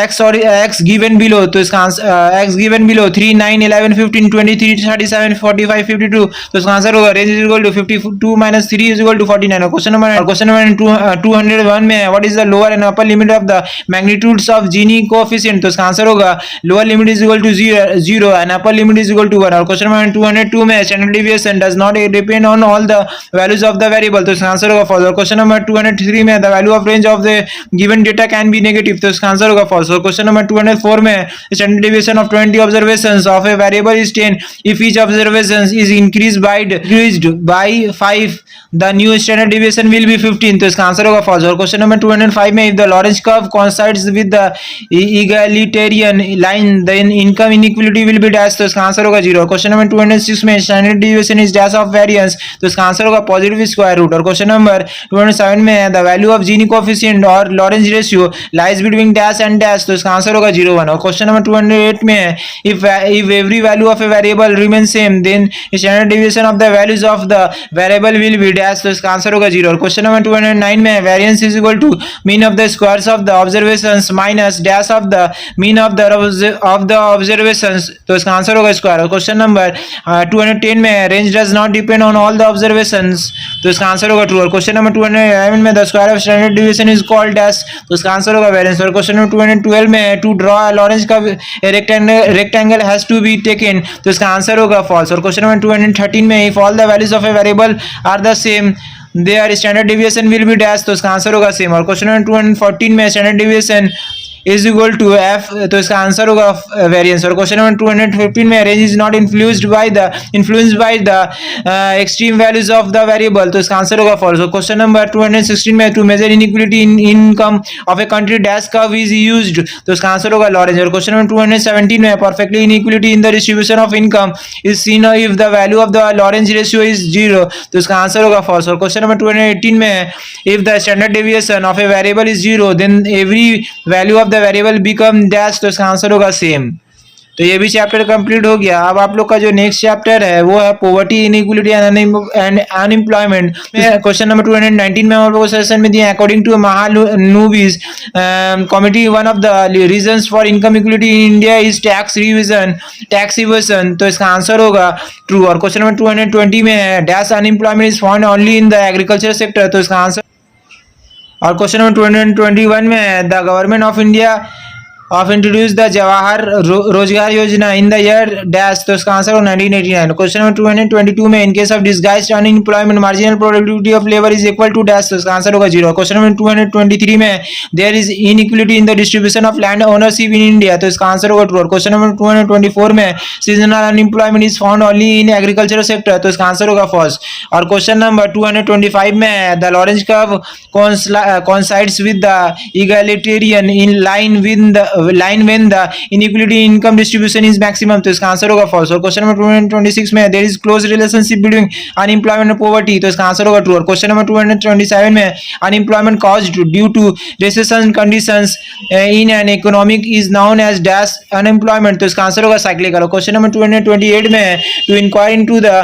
x और एक्स गिवन बिलो, तो इसका आंसर एक्स गिवन बिलो 3 9 11 15 23 37 45 52, तो इसका आंसर होगा range is equal to 52 minus 3 is equal to 49। और क्वेश्चन नंबर 201 में what is the lower and upper limit of the magnitudes of Gini coefficient, तो इसका answer होगा lower limit is equal to 0 and upper limit is equal to 1। और question number 202 में standard deviation does not depend on all the values of the variable, तो इसका answer होगा false. और question number 203 में the value of range of the given data can be negative, तो इसका answer होगा फॉल्स। और क्वेश्चन नंबर 204 में standard deviation of 20 observations of a variable is 10 if each observation is increased by 5, the new standard deviation will be 15, तो इसका answer होगा false. और question number 205 में if the Lorentz curve coincides with the egalitarian line then income inequality will be dash, तो इसका answer होगा 0। Question number 206 में standard deviation is dash of variance, तो इसका आंसर होगा पॉजिटिव स्क्वायर रूट। और क्वेश्चन नंबर 207 में the value of Gini coefficient और Lorentz ratio lies between dash and dash, तो इसका आंसर होगा 0 1। और क्वेश्चन नंबर 208 में if every value of a variable remains same then standard deviation of the values of the variable will be dash, तो इसका answer होगा 0। और question number 209 में variance is equal to mean of the squares of the observations minus dash of the mean of the observations, तो इसका answer होगा square. और question number 210 में range does not depend on all the observations, तो इसका answer होगा true. और question number 211 में the square of standard deviation is called dash, तो इसका आंसर होगा variance। और क्वेश्चन नंबर 212 में to draw a Lorentz curve a rectangle has to be taken, तो इसका आंसर होगा फॉल्स। और क्वेश्चन नंबर 213 में if all the values of a variable are the same their standard deviation will be dash, तो इसका answer होगा same. और question number 214 में standard deviation is equal to F, तो इसका आंसर होगा वेरिएंस। और क्वेश्चन नंबर 215 में range is not influenced by the extreme values of the variable, तो इसका आंसर होगा फॉल्स। और क्वेश्चन नंबर 216 में to measure inequality in income of a country dash curve is used, तो इसका आंसर होगा लॉरेंज। और क्वेश्चन नंबर 217 में perfectly inequality in the distribution of income is seen if the value of the Lorenz ratio is 0, तो इसका answer होगा false. और question number 218 में if the standard deviation of a variable is 0 then every value of the variable become dash, तो इसका answer होगा same. तो ये भी चैप्टर कंप्लीट हो गया। अब आप लोग का जो नेक्स्ट चैप्टर है वो है poverty inequality and unemployment. Question number 219 में हम लोग सेशन में दिए according to Mahalanobis committee one of the reasons for income equality in India is tax evasion, तो इसका आंसर होगा ट्रू। और क्वेश्चन नंबर 220 में है dash unemployment is found only in the agriculture sector, तो इसका आंसर। और क्वेश्चन नंबर 221 में है the government of India of introduced the Jawahar रोजगार योजना in the year dash, तो इसका आंसर हो 1989। क्वेश्चन नंबर 222 में in case of disguised unemployment marginal productivity of labor is equal to dash, तो इसका आंसर होगा 0। क्वेश्चन नंबर 223 में there is inequality in the distribution of land ownership in India, तो इसका आंसर होगा true. Question number 224 में seasonal unemployment is found only in agricultural sector, तो इसका आंसर होगा false। और क्वेश्चन नंबर 225 में the Lorentz curve coincides with the egalitarian in line when the inequality in income distribution is maximum, तो इसका answer होगा false। और question number 226 में there is close relationship between unemployment and poverty, तो इसका answer होगा true। और question number 227 में unemployment caused due to recession conditions in an economic is known as dash unemployment, तो इसका आंसर होगा cyclical। और क्वेश्चन नंबर 228 में to inquire into the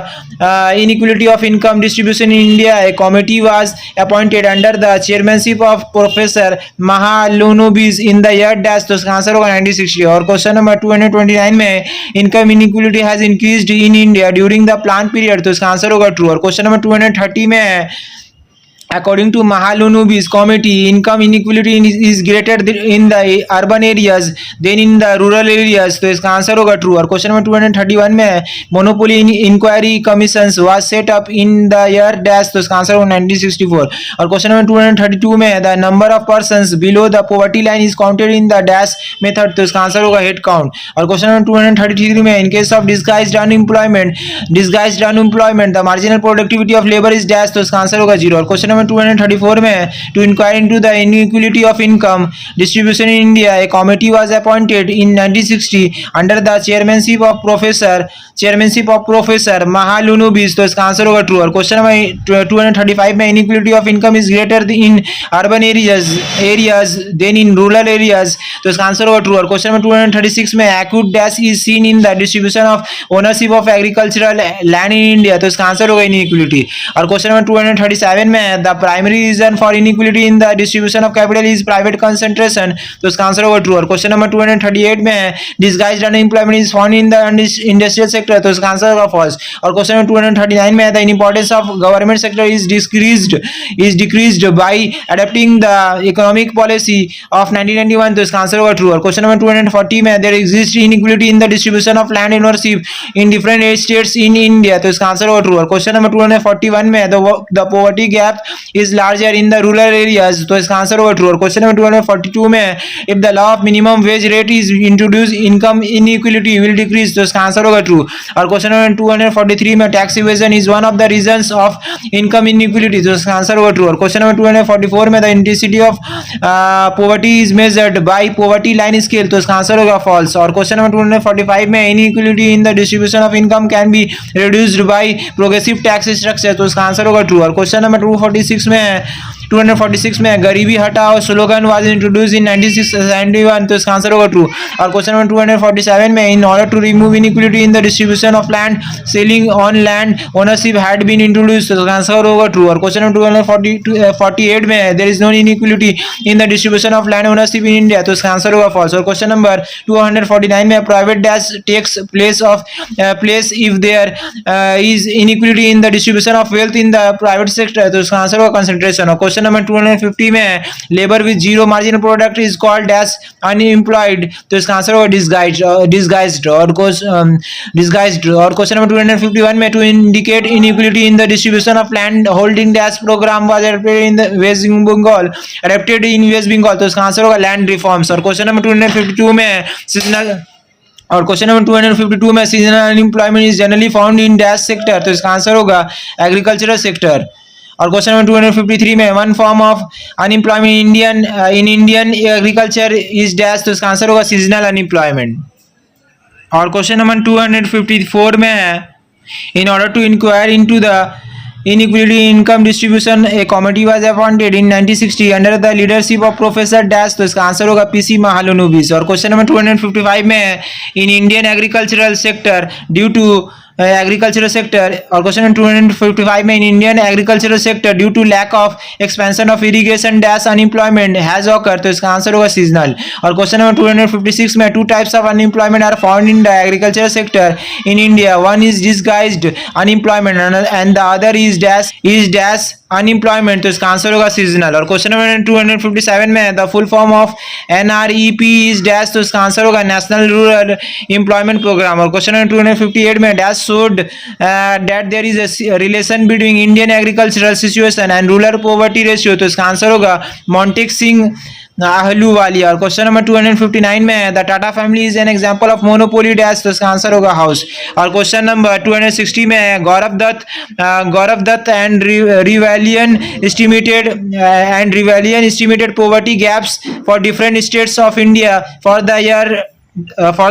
inequality of income distribution in India a committee was appointed under the chairmanship of Professor Mahalanobis in the year dash, तो इसका answer होगा 1960। और question number 229 में income inequality has increased in India during the plan period, तो इसका answer होगा true. और question number 230 में है according to Mahalanobis committee income inequality is greater in the urban areas than in the rural areas, तो इसका answer होगा true. और क्वेश्चन नंबर 231 में monopoly inquiry commissions was set up in the year dash, तो इसका answer होगा 1964। और question number 232 में the number of persons below the poverty line is counted in the dash method, तो इसका आंसर होगा हेड काउंट। और क्वेश्चन नंबर 233 में in case of disguised unemployment the marginal productivity of labour is dash, तो इसका answer होगा 0। और question number number 234 में to inquire into the inequality of income distribution in India a committee was appointed in 1960 under the chairmanship of professor Mahalanobis. तो इसका answer होगा true. और question number 235 में inequality of income is greater in urban areas than in rural areas. तो इसका answer होगा true. और question number 236 में acute dash is seen in the distribution of ownership of agricultural land in India. तो इसका answer होगा inequality. और question number 237 में the primary reason for inequality in the distribution of capital is private concentration. तो इसका answer होगा true. और question number 238 में disguised unemployment is found in the industrial sector. तो इसका आंसर होगा फॉल्स। और क्वेश्चन नंबर 239 में the importance of government sector is decreased bye adopting the economic policy of 1991। तो इसका आंसर होगा ट्रू। और क्वेश्चन नंबर 240 में there exist inequality in the distribution of land ownership in different states in India. तो इसका answer होगा true. और question number 241 में the poverty gap is larger in the rural areas. तो इसका आंसर होगा ट्रू। और क्वेश्चन नंबर 242 में if the law of minimum wage rate is introduce income inequality will decrease. तो इसका आंसर होगा ट्रू। और क्वेश्चन नंबर 243 में tax evasion is one of the reasons of income inequality. तो इसका आंसर होगा ट्रू। और क्वेश्चन नंबर 244 में the intensity of poverty is measured by poverty line scale. तो इसका आंसर होगा फॉल्स। और क्वेश्चन नंबर 245 में inequality in the distribution of income can be reduced by progressive tax structure. तो इसका आंसर होगा ट्रू। और क्वेश्चन नंबर 246 में गरीबी हटाओ स्लोगन वाज इंट्रोड्यूस्ड इन 1971। तो इसका आंसर होगा ट्रू। और क्वेश्चन नंबर 247 में in order to remove inequality in the distribution of land ceiling on land ownership had been introduced. तो इसका आंसर होगा ट्रू। और क्वेश्चन नंबर 248 में there is no inequality in the distribution of land ownership in India. तो इसका answer होगा false. और question number 249 में private dash takes place if there is inequality in the distribution of wealth in the private sector. तो इसका answer होगा concentration. और question number 250 में labour with zero marginal product is called dash unemployed. तो इसका answer होगा disguised. और question number 251 में to indicate inequality in the distribution of land holding dash program was adopted in the West Bengal. तो इसका answer होगा land reforms. और question number 252 में seasonal unemployment is generally found in dash sector. तो इसका answer होगा agricultural sector. और question number 253 में one form of unemployment in Indian agriculture is dash. तो इसका आंसर होगा सीजनल अनएम्प्लॉयमेंट। और क्वेश्चन नंबर 254 में है in order to inquire into the inequality income distribution a committee was appointed in 1960 under the leadership of professor dash. तो इसका answer होगा PC महालुनुबिस। और क्वेश्चन नंबर 255 में है in Indian agricultural sector due to agricultural sector. और question number 255 में in Indian agricultural sector due to lack of expansion of irrigation dash unemployment has occur. तो इसका आंसर होगा सीजनल। और क्वेश्चन नंबर 256 में two types of unemployment are found in the agricultural sector in India. One is disguised unemployment and the other is dash unemployment. तो इसका answer होगा seasonal. और question number 257 में the full form of NREP is dash. तो इसका answer होगा national rural employment programme. और question number 258 में dash showed that there is a relation between Indian agricultural situation and rural poverty ratio। तो इसका answer होगा मोंटेक सिंह आहलूवालिया। और क्वेश्चन नंबर 259 में the Tata family is an example of monopoly dash. तो इसका answer होगा हाउस। और क्वेश्चन नंबर 260 में Gaurav Datt and Ravallion estimated poverty gaps for different states of India for the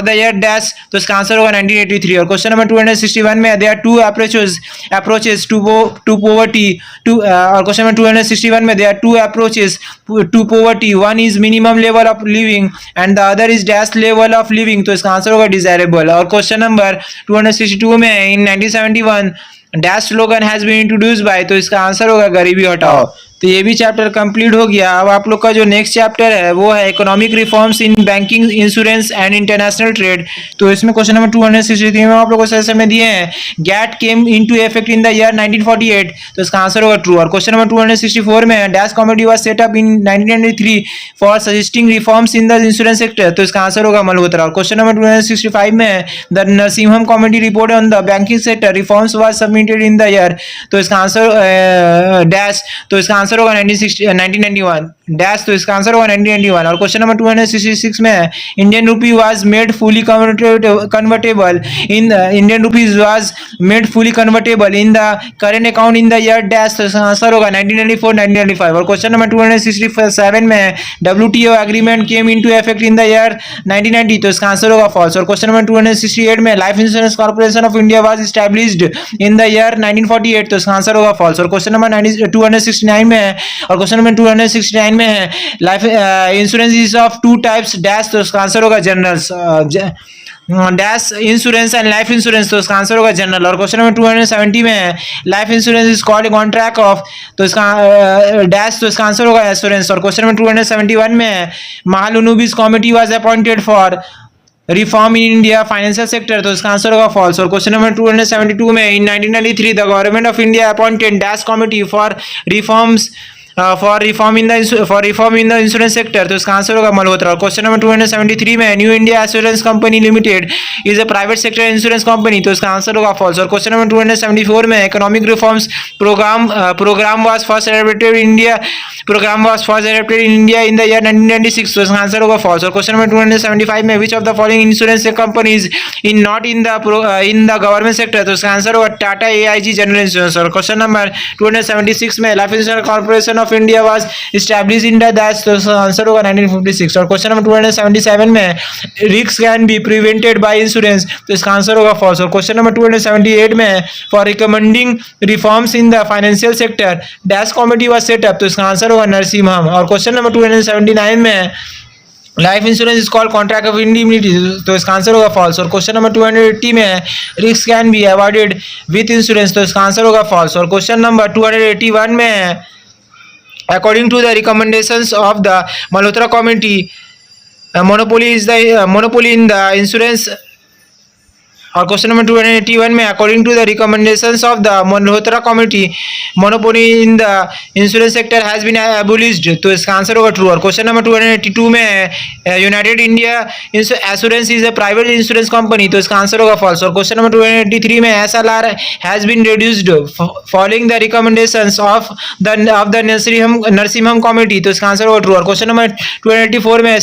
year dash. तो इसका आंसर होगा 1983। और क्वेश्चन नंबर 261 में there are two approaches to poverty और क्वेश्चन नंबर 261 में there are two approaches to poverty. One is minimum level of living and the other is dash level of living. तो इसका answer होगा desirable. और question number 262 में in 1971 dash slogan has been introduced by. तो इसका answer होगा गरीबी हटाओ। तो ये भी चैप्टर कंप्लीट हो गया। अब आप लोग का जो नेक्स्ट चैप्टर है वो है economic reforms in banking insurance and international trade. तो इसमें क्वेश्चन नंबर 263 में आप लोगों को सेशन में दिए हैं GATT came into effect in the year 1948। तो इसका आंसर होगा ट्रू। और क्वेश्चन नंबर 264 में dash committee was set up in 1993 for suggesting reforms in the insurance sector. तो इसका आंसर होगा मल्होत्रा। और क्वेश्चन नंबर 265 में the Narasimham committee report on the banking sector reforms was submitted in the year. तो इसका answer dash. तो इसका answer answer होगा 1991 डैश, तो इसका आंसर होगा 1991। और क्वेश्चन नंबर 266 में है Indian rupee was made fully convertible in Indian rupees was made fully convertible in the current account in the year dash, तो इसका आंसर होगा 1994 1995। और क्वेश्चन नंबर 267 में है WTO agreement came into effect in the year 1990, तो इसका answer होगा false. और क्वेश्चन नंबर 268 में life insurance corporation of India was established in the year 1948, तो इसका आंसर होगा फॉल्स। और क्वेश्चन नंबर 269 में है, और क्वेश्चन नंबर 269 में है life insurance is of two types dash, तो इसका आंसर होगा general dash insurance and life insurance, तो इसका आंसर होगा जनरल। और क्वेश्चन नंबर 270 में है life insurance is called contract of, तो इसका डैश, तो इसका आंसर होगा एश्योरेंस। और क्वेश्चन नंबर 271 में है Mahalanobis committee was appointed for reform in India financial sector, तो इसका आंसर होगा फॉल्स। और क्वेश्चन नंबर 272 में इन 1993 the government of India appointed dash committee for reforms reform in the insurance sector, तो इसका आंसर होगा मल्होत्रा। और क्वेश्चन नंबर 273 में new India assurance company limited is a private sector insurance company, तो इसका answer होगा false. और क्वेश्चन नंबर 274 में economic reforms program was first adopted in India in the year 1996, तो इसका आंसर होगा फॉल्स। और क्वेश्चन नंबर 275 में which of the following insurance companies in not in the government sector, तो इसका आंसर होगा टाटा AIG जनरल इंश्योरेंस। और question number 276 में life insurance corporation of India was established in that, तो इसका आंसर होगा 1956। और क्वेश्चन नंबर 277 में risk can be prevented by insurance, तो इसका आंसर होगा फॉल्स। और क्वेश्चन नंबर 278 में for recommending reforms in the financial sector dash committee was set up, तो इसका आंसर होगा नरसिम्हम। और क्वेश्चन नंबर 279 में life insurance is called contract of indemnity, तो इसका आंसर होगा फॉल्स। और क्वेश्चन नंबर 280 में risk can be avoided with insurance, तो इसका आंसर होगा फॉल्स। और क्वेश्चन नंबर 281 में according to the recommendations of the Malhotra committee monopoly in the insurance। और क्वेश्चन नंबर 281 में according to the recommendations of the Malhotra committee monopoly in the insurance sector has been abolished, तो इसका answer होगा true. और question number 282 में United India assurance is a private insurance company, तो इसका answer होगा फॉल्स। और क्वेश्चन नंबर 283 में SLR has been reduced following the recommendations of the Narasimham committee, तो इसका आंसर होगा ट्रू। और क्वेश्चन नंबर 284 में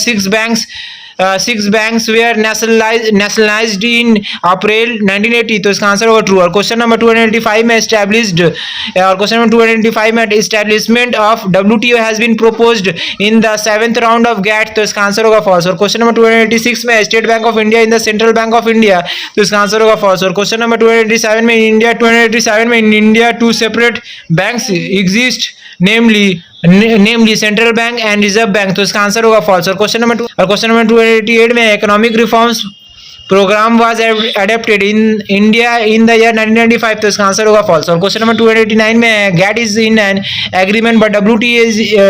six banks were nationalized in April 1980, तो इसका आंसर होगा ट्रू। और क्वेश्चन नंबर 285 में established, और क्वेश्चन नंबर 285 में establishment of WTO has been proposed in the 7th round of GATT, तो इसका आंसर होगा फॉल्स। और क्वेश्चन नंबर 286 में state bank of India in the central bank of India, तो इसका आंसर होगा फॉल्स। और क्वेश्चन नंबर 287 में in India two separate banks exist namely central bank and reserve bank, तो इसका आंसर होगा फॉल्स। और क्वेश्चन नंबर 288 में economic reforms program was adopted in India in the year 1995, तो इसका आंसर होगा फॉल्स। और क्वेश्चन नंबर 289 में GATT is in an agreement but WTO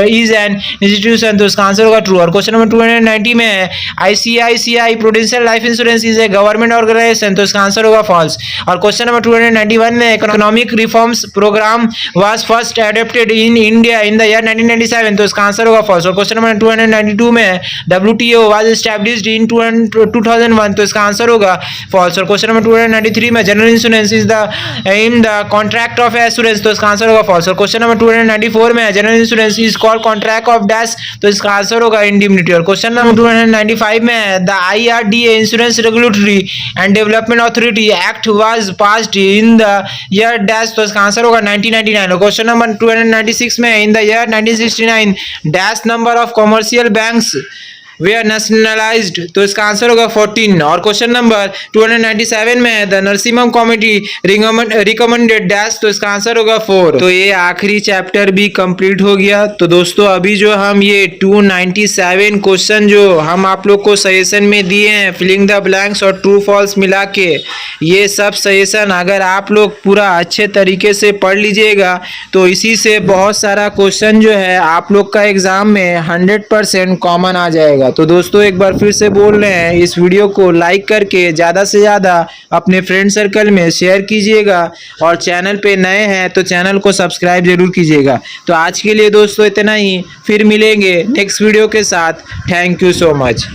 is an institution, तो इसका आंसर होगा ट्रू। और क्वेश्चन नंबर 290 में ICICI Prudential life insurance is a government organisation, तो इसका आंसर होगा फॉल्स। और क्वेश्चन नंबर 291 में economic reforms program was first adopted in India in the year 1997, तो इसका आंसर होगा फॉल्स। और क्वेश्चन नंबर 292 में WTO वाज एस्टैब्लिश्ड इन 2001, तो इसका आंसर होगा फॉल्स। और क्वेश्चन नंबर 293 में general insurance is the contract of assurance, तो इसका आंसर होगा फॉल्स। और क्वेश्चन नंबर 294 में general insurance is called contract of dash, तो इसका आंसर होगा इंडिमिनिटी। और क्वेश्चन नंबर 295 में the IRDA insurance regulatory and development authority act was passed in the year dash, तो इसका आंसर होगा 1999। और क्वेश्चन नंबर 296 में in the year 1969 dash number of commercial banks were nationalised, तो इसका आंसर होगा 14। और क्वेश्चन नंबर 297 में the Narasimham committee recommended dash, तो इसका आंसर होगा 4। तो ये आखिरी चैप्टर भी कंप्लीट हो गया। तो दोस्तों अभी जो हम ये 297 क्वेश्चन जो हम आप लोग को सजेशन में दिए हैं फिलिंग द ब्लैंक्स और ट्रू फॉल्स मिला के, ये सब सजेशन अगर आप लोग पूरा अच्छे तरीके से पढ़ लीजिएगा तो इसी से बहुत सारा क्वेश्चन जो है आप लोग का एग्जाम में 100% कॉमन आ जाएगा। तो दोस्तों एक बार फिर से बोल रहे हैं, इस वीडियो को लाइक करके ज़्यादा से ज़्यादा अपने फ्रेंड सर्कल में शेयर कीजिएगा और चैनल पे नए हैं तो चैनल को सब्सक्राइब जरूर कीजिएगा। तो आज के लिए दोस्तों इतना ही, फिर मिलेंगे नेक्स्ट वीडियो के साथ। Thank you so much.